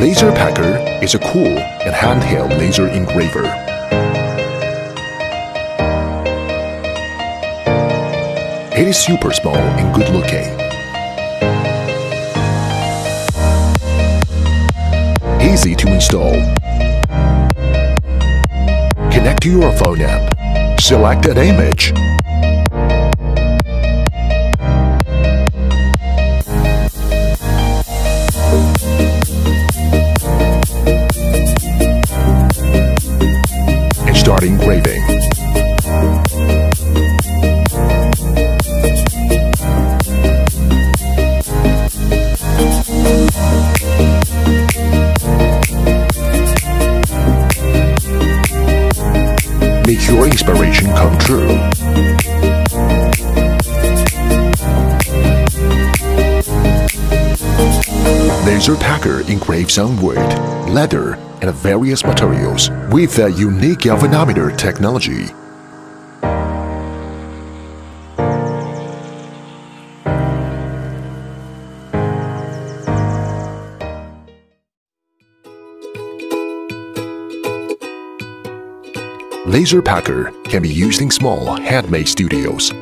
Laserpecker is a cool and handheld laser engraver. It is super small and good looking. Easy to install. Connect to your phone app. Select an image. And start engraving. Make your inspiration come true. Laserpecker engraves on wood, leather, and various materials with a unique galvanometer technology. Laserpecker can be used in small, handmade studios.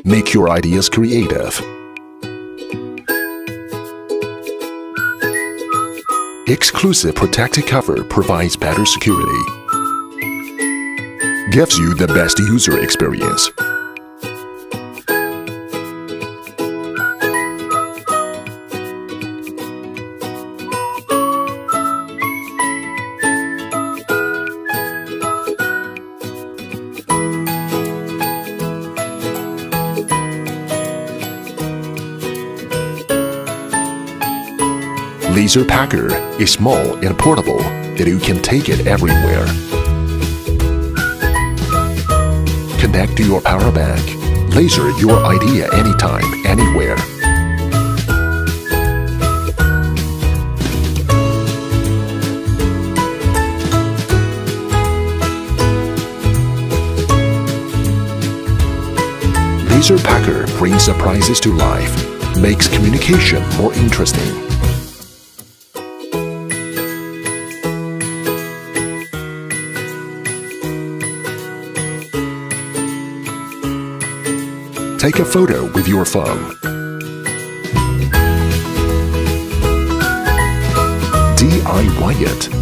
Make your ideas creative. Exclusive protective cover provides better security. Gives you the best user experience. Laserpecker is small and portable that you can take it everywhere. Connect to your power bank. Laser your idea anytime, anywhere. Laserpecker brings surprises to life, makes communication more interesting. Take a photo with your phone. DIY it.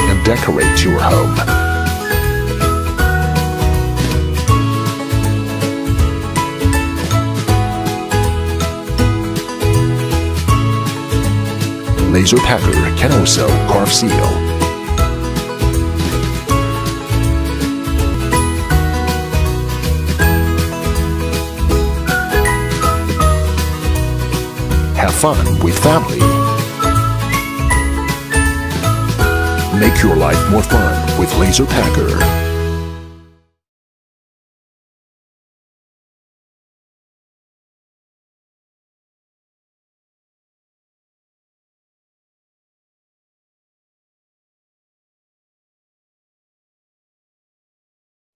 And decorate your home. Laserpecker can also carve seal. Have fun with family. Make your life more fun with Laserpecker.